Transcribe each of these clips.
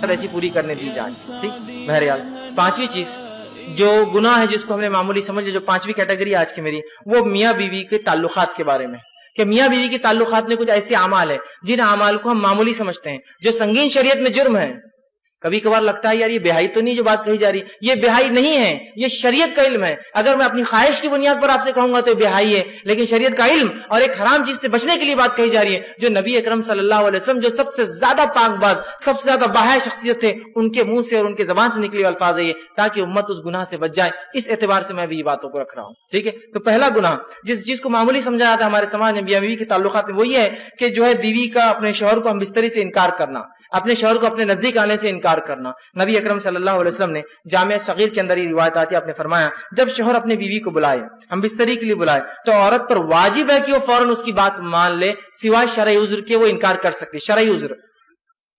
ایسی پوری کرنے دی جائے. ٹھیک. بہرحال پانچویں چیز جو گناہ ہے جس کو ہم نے معمولی سمجھ لیا، جو پانچویں کیٹیگری آج کی میری، وہ میاں بیوی کے تعلقات کے بارے میں، کہ میاں بیوی کے تعلقات میں کچھ ایسے اعمال ہیں جن اعمال کو ہم معمولی سمجھتے ہیں، جو سنگین شریعت میں جرم ہے. کبھی کبھار لگتا ہے یار یہ بہائی تو نہیں جو بات کہی جا رہی، یہ بہائی نہیں ہے، یہ شریعت کا علم ہے. اگر میں اپنی خواہش کی بنیاد پر آپ سے کہوں گا تو یہ بہائی ہے، لیکن شریعت کا علم اور ایک حرام چیز سے بچنے کے لیے بات کہی جا رہی ہے. جو نبی اکرم صلی اللہ علیہ وسلم جو سب سے زیادہ پاک باز، سب سے زیادہ باحیا شخصیت تھے، ان کے منہ سے اور ان کے زبان سے نکلے ہوئے الفاظ ہے یہ، تاکہ امت اس گناہ سے بچ جائے. اس اعتبار سے میں بھی یہ باتوں کو رکھ رہا ہوں. ٹھیک ہے. تو پہلا گناہ جس چیز کو معمولی سمجھا جاتا ہے ہمارے سماج میں میاں بیوی کے تعلقات میں، وہ یہ ہے کہ جو ہے بیوی کا اپنے شوہر کو ہم بستری سے انکار کرنا، اپنے شوہر کو اپنے نزدیک آنے سے انکار کرنا. نبی اکرم صلی اللہ علیہ وسلم نے جامع صغیر کے اندر یہ روایت آتی ہے، آپ نے فرمایا جب شوہر اپنے بیوی کو بلائے، ہم بستری کے لیے بلائے، تو عورت پر واجب ہے کہ وہ فوراً اس کی بات مان لے، سوائے شرعی عذر کے وہ انکار کر سکتی. شرعی عذر،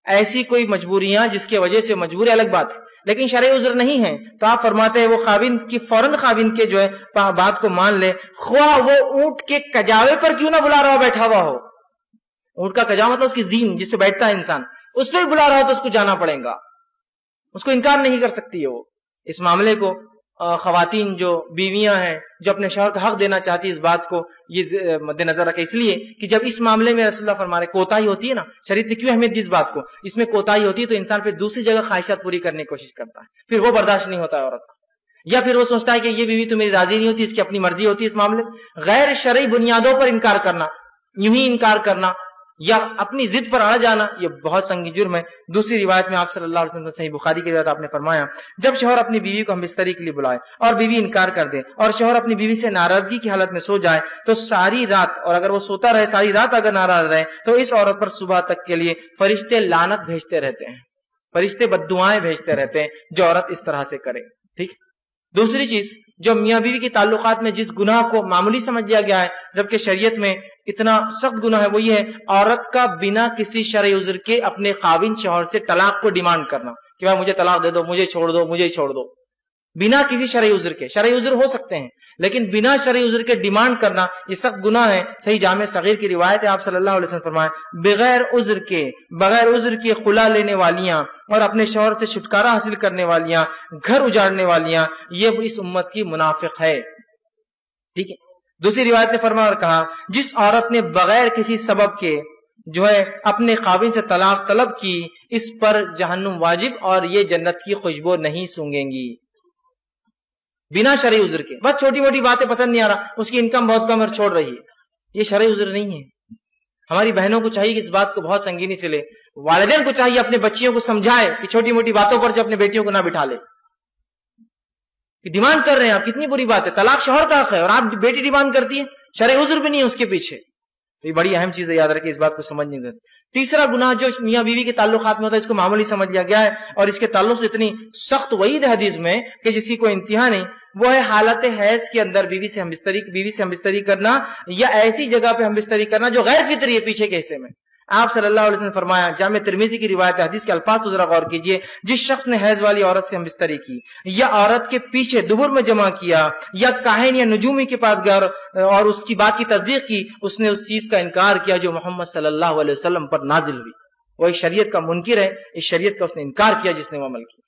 ایسی کوئی مجبوریاں جس کی وجہ سے مجبوری الگ بات ہے، لیکن شرعی عذر نہیں ہے تو آپ فرماتے ہیں وہ خاوند کی فوراً خاوند کے جو ہے بات کو مان لے، خواہ وہ اونٹ کے کجاوے پر کیوں نہ بلا رہا ہو، بیٹھا ہوا ہو. اونٹ کا کجاوا مطلب اس کی زین جس سے بیٹھتا ہے انسان، اس پہ بھی بلا رہا ہو تو اس کو جانا پڑے گا، اس کو انکار نہیں کر سکتی ہے وہ. اس معاملے کو خواتین جو بیویاں ہیں جو اپنے شوہر کا حق دینا چاہتی اس بات کو یہ مد نظر رکھے، اس لیے کہ جب اس معاملے میں رسول اللہ فرما رہے کوتاہی ہوتی ہے نا، شریعت نے کیوں اہمیت دی اس بات کو، اس میں کوتاہی ہوتی ہے تو انسان پھر دوسری جگہ خواہشات پوری کرنے کی کوشش کرتا ہے، پھر وہ برداشت نہیں ہوتا ہے عورت کا، یا پھر وہ سوچتا ہے کہ یہ بیوی تو میری راضی نہیں ہوتی، اس کی اپنی مرضی ہوتی ہے. اس معاملے غیر شرعی بنیادوں پر انکار کرنا، یوں ہی انکار کرنا یا اپنی ضد پر اڑ جانا، یہ بہت سنگین جرم ہے. دوسری روایت میں آپ صلی اللہ علیہ وسلم صحیح بخاری کی روایت آپ نے فرمایا جب شوہر اپنی بیوی کو ہم بستری کے لیے بلائے اور بیوی انکار کر دے اور شوہر اپنی بیوی سے ناراضگی کی حالت میں سو جائے تو ساری رات، اور اگر وہ سوتا رہے ساری رات اگر ناراض رہے تو اس عورت پر صبح تک کے لیے فرشتے لعنت بھیجتے رہتے ہیں، فرشتے بددعائیں بھیجتے رہتے ہیں جو عورت اس طرح سے کرے. ٹھیک. دوسری چیز جو میاں بیوی کے تعلقات میں جس گناہ کو معمولی سمجھ لیا گیا ہے جبکہ شریعت میں اتنا سخت گناہ ہے، وہ یہ ہے عورت کا بنا کسی شرعی عذر کے اپنے خاوند شوہر سے طلاق کو ڈیمانڈ کرنا کہ بھائی مجھے طلاق دے دو، مجھے چھوڑ دو، مجھے چھوڑ دو، بنا کسی شرعی عذر کے. شرعی عذر ہو سکتے ہیں لیکن بنا شرعی عذر کے ڈیمانڈ کرنا یہ سخت گناہ ہے. صحیح جامع صغیر کی روایت ہے، آپ صلی اللہ علیہ وسلم فرمایا بغیر عذر کے خلا لینے والیاں اور اپنے شوہر سے چھٹکارا حاصل کرنے والیاں، گھر اجاڑنے والیاں، یہ اس امت کی منافق ہے. ٹھیک ہے. دوسری روایت نے فرمایا اور کہا جس عورت نے بغیر کسی سبب کے جو ہے اپنے خاوند سے طلاق طلب کی اس پر جہنم واجب اور یہ جنت کی خوشبو نہیں سونگیں گی. بنا شرعی عذر کے، بس چھوٹی موٹی باتیں پسند نہیں آ رہا، اس کی انکم بہت کم اور چھوڑ رہی ہے، یہ شرعی عذر نہیں ہے. ہماری بہنوں کو چاہیے کہ اس بات کو بہت سنگینی سے لے، والدین کو چاہیے اپنے بچیوں کو سمجھائے کہ چھوٹی موٹی باتوں پر جو اپنے بیٹیوں کو نہ بٹھا لے. ڈیمانڈ کر رہے ہیں آپ، کتنی بری بات ہے، طلاق شوہر کا حق ہے اور آپ بیٹی ڈیمانڈ کرتی ہے، شرعی عذر بھی نہیں ہے اس کے پیچھے. تو یہ بڑی اہم چیز ہے، یاد رکھیں، اس بات کو سمجھنے کی. تیسرا گناہ جو میاں بیوی کے تعلقات میں ہوتا ہے اس کو معمولی سمجھ لیا گیا ہے اور اس کے تعلق سے اتنی سخت وعید ہے حدیث میں کہ جس کی کوئی انتہا نہیں، وہ ہے حالت حیض کے اندر بیوی سے ہم بستری کرنا یا ایسی جگہ پہ ہم بستری کرنا جو غیر فطری ہے پیچھے کے حصے میں. آپ صلی اللہ علیہ وسلم فرمایا، جامع ترمذی کی روایت حدیث کے الفاظ تو ذرا غور کیجئے، جس شخص نے حیض والی عورت سے ہم بستری کی یا عورت کے پیچھے دبر میں جمع کیا یا کاہن یا نجومی کے پاس گیا اور اس کی بات کی تصدیق کی، اس نے اس چیز کا انکار کیا جو محمد صلی اللہ علیہ وسلم پر نازل ہوئی. وہ ایک شریعت کا منکر ہے، اس شریعت کا اس نے انکار کیا جس نے وہ عمل کیا.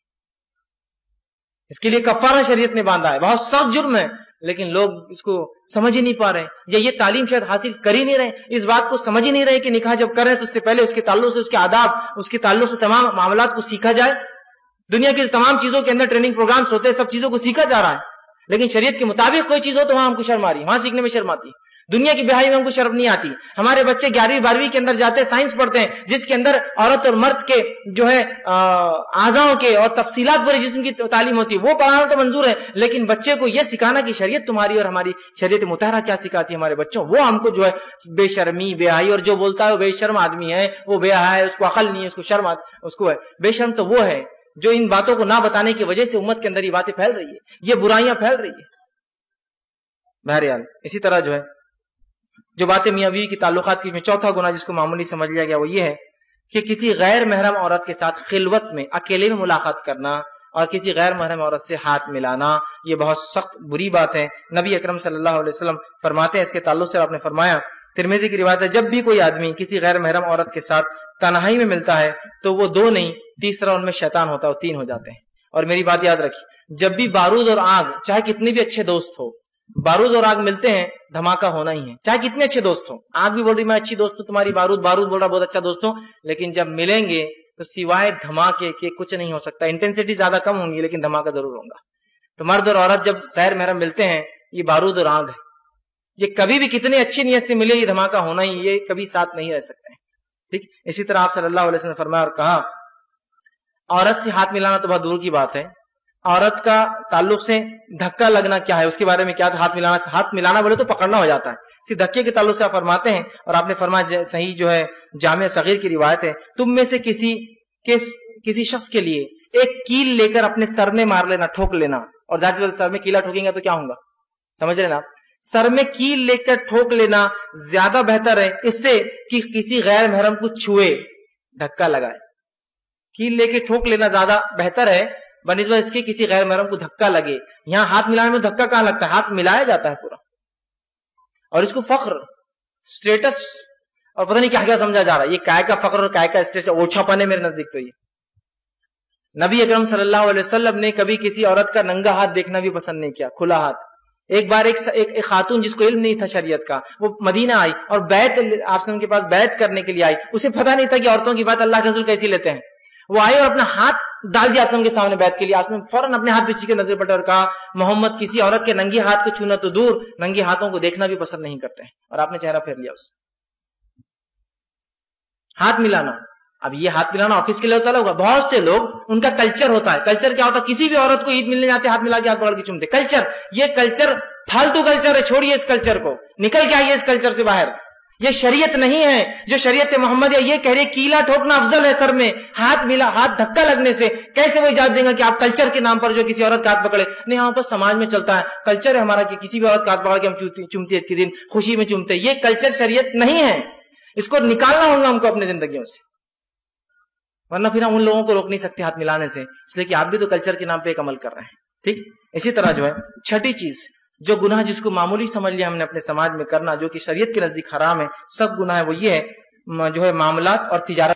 اس کے لیے کفارہ شریعت نے باندھا ہے، بہت سخت جرم ہے، لیکن لوگ اس کو سمجھ ہی نہیں پا رہے ہیں یا یہ تعلیم شاید حاصل کر ہی نہیں رہے، اس بات کو سمجھ ہی نہیں رہے کہ نکاح جب کریں تو اس سے پہلے اس کے تعلق سے، اس کے آداب، اس کے تعلق سے تمام معاملات کو سیکھا جائے. دنیا کی تمام چیزوں کے اندر ٹریننگ پروگرامز ہوتے ہیں، سب چیزوں کو سیکھا جا رہا ہے، لیکن شریعت کے مطابق کوئی چیز ہو تو وہاں ہم کو شرم آ رہی ہے، وہاں سیکھنے میں شرم آتی ہے. دنیا کی بہائی میں ہم کو شرم نہیں آتی. ہمارے بچے 11ویں 12ویں کے اندر جاتے ہیں، سائنس پڑھتے ہیں جس کے اندر عورت اور مرد کے جو ہے اعضاءوں کے اور تفصیلات پورے جسم کی تعلیم ہوتی ہے، وہ پڑھانا تو منظور ہے، لیکن بچے کو یہ سکھانا کہ شریعت تمہاری اور ہماری شریعت مطہرہ کیا سکھاتی ہے ہمارے بچوں، وہ ہم کو جو ہے بے شرمی، بے حیائی، اور جو بولتا ہے وہ بے شرم آدمی ہے، وہ بے حیا ہے، اس کو عقل نہیں ہے، اس کو شرم اس کو ہے. بے شرم تو وہ ہے جو ان باتوں کو نہ بتانے کی وجہ سے امت کے اندر یہ باتیں پھیل رہی ہے، یہ برائیاں پھیل رہی ہے. بہرحال اسی طرح جو ہے جو باتیں میاں بیوی کی تعلقات کی میں چوتھا گناہ جس کو معمولی سمجھ لیا گیا وہ یہ ہے کہ کسی غیر محرم عورت کے ساتھ خلوت میں اکیلے میں ملاقات کرنا اور کسی غیر محرم عورت سے ہاتھ ملانا یہ بہت سخت بری بات ہے۔ نبی اکرم صلی اللہ علیہ وسلم فرماتے ہیں اس کے تعلق سے آپ نے فرمایا، ترمذی کی روایت ہے، جب بھی کوئی آدمی کسی غیر محرم عورت کے ساتھ تنہائی میں ملتا ہے تو وہ 2 نہیں، تیسرا ان میں شیطان ہوتا ہے، وہ 3 ہو جاتے ہیں۔ اور میری بات یاد رکھیے، جب بھی بارود اور آگ، چاہے کتنے بھی اچھے دوست ہو، بارود اور آگ ملتے ہیں دھماکہ ہونا ہی ہے، چاہے کتنے اچھے دوست ہوں۔ آگ بھی بول رہی میں اچھی دوست ہوں تمہاری، بارود بول رہا بہت اچھا دوست ہوں، لیکن جب ملیں گے تو سوائے دھماکے کے کچھ نہیں ہو سکتا۔ انٹینسٹی زیادہ کم ہوں گی لیکن دھماکہ ضرور ہوگا۔ تو مرد اور عورت جب غیر محرم ملتے ہیں، یہ بارود اور آگ ہے، یہ کبھی بھی کتنی اچھی نیت سے ملے یہ دھماکہ ہونا ہی، یہ کبھی ساتھ نہیں رہ سکتے ہیں، ٹھیک۔ اسی طرح آپ صلی اللہ علیہ وسلم نے فرمایا اور کہا، عورت سے ہاتھ ملانا تو بہت دور کی بات ہے، عورت کا تعلق سے دھکا لگنا کیا ہے، اس کے بارے میں کیا؟ ہاتھ ملانا بولے تو پکڑنا ہو جاتا ہے، اسی دھکے کے تعلق سے آپ فرماتے ہیں، اور آپ نے فرمایا صحیح جو ہے جامع صغیر کی روایت ہے، تم میں سے کسی شخص کے لیے ایک کیل لے کر اپنے سر میں مار لینا، ٹھوک لینا، اور ظاہر سی سر میں کیلا ٹھوکیں گے تو کیا ہوگا، سمجھ رہے نا؟ سر میں کیل لے کر ٹھوک لینا زیادہ بہتر ہے اس سے کہ کسی غیر محرم کو چھوئے، دھکا لگائے۔ کیل لے کے ٹھوک لینا زیادہ بہتر ہے بنسبت اس کے کسی غیر محرم کو دھکا لگے۔ یہاں ہاتھ ملانے میں دھکا کہاں لگتا ہے، ہاتھ ملایا جاتا ہے پورا، اور اس کو فخر، سٹیٹس اور پتہ نہیں کیا کیا سمجھا جا رہا ہے۔ یہ کائے کا فخر اور کائے کا سٹیٹس، اوچھا پن ہے میرے نزدیک۔ تو یہ نبی اکرم صلی اللہ علیہ وسلم نے کبھی کسی عورت کا ننگا ہاتھ دیکھنا بھی پسند نہیں کیا، کھلا ہاتھ۔ ایک بار ایک خاتون جس کو علم نہیں تھا شریعت کا، وہ مدینہ آئی اور بیعت آپ سے ان کے پاس بیعت کرنے کے لیے آئی، اسے پتہ نہیں تھا کہ عورتوں کی بات اللہ کے رسول کیسی لیتے ہیں۔ وہ آئی اور اپنا ہاتھ ڈال دیا آسم کے سامنے بیعت کے لیے، آسم فوراً اپنے ہاتھ پیچھے کے نظر پٹے اور کہا، محمد کسی عورت کے ننگے ہاتھ کو چھونا تو دور، ننگے ہاتھوں کو دیکھنا بھی پسند نہیں کرتے ہیں، اور آپ نے چہرہ پھیر لیا اس سے۔ ہاتھ ملانا، اب یہ ہاتھ ملانا آفس کے لیے ہوتا ہوگا، بہت سے لوگ ان کا کلچر ہوتا ہے۔ کلچر کیا ہوتا ہے؟ کسی بھی عورت کو عید ملنے جاتے ہاتھ ملا کے ہاتھ پکڑ کے چومتے، کلچر۔ یہ کلچر فالتو کلچر ہے، چھوڑیے اس کلچر کو، نکل کے آئیے اس کلچر سے باہر۔ یہ شریعت نہیں ہے، جو شریعت محمد یہ کہہ رہے کیلا ٹھوکنا افضل ہے سر میں، ہاتھ دھکا لگنے سے کیسے وہ اجازت دیں گا کہ آپ کلچر کے نام پر جو کسی عورت کا ہاتھ پکڑے؟ نہیں، ہاں پر سماج میں چلتا ہے، کلچر ہے ہمارا کہ کسی بھی عورت کا ہاتھ پکڑ کے ہم چومتے عید کے دن خوشی میں چومتے۔ یہ کلچر شریعت نہیں ہے، اس کو نکالنا ہوگا ہم کو اپنی زندگیوں سے، ورنہ پھر ہم ان لوگوں کو روک نہیں سکتے ہاتھ ملانے سے، اس لیے کہ آپ بھی تو کلچر کے نام پہ ایک عمل کر رہے ہیں، ٹھیک۔ اسی طرح جو ہے چھٹی چیز، جو گناہ جس کو معمولی سمجھ لیا ہم نے اپنے سماج میں کرنا، جو کہ شریعت کے نزدیک حرام ہے، سب گناہ ہے، وہ یہ ہے جو ہے معاملات اور تجارت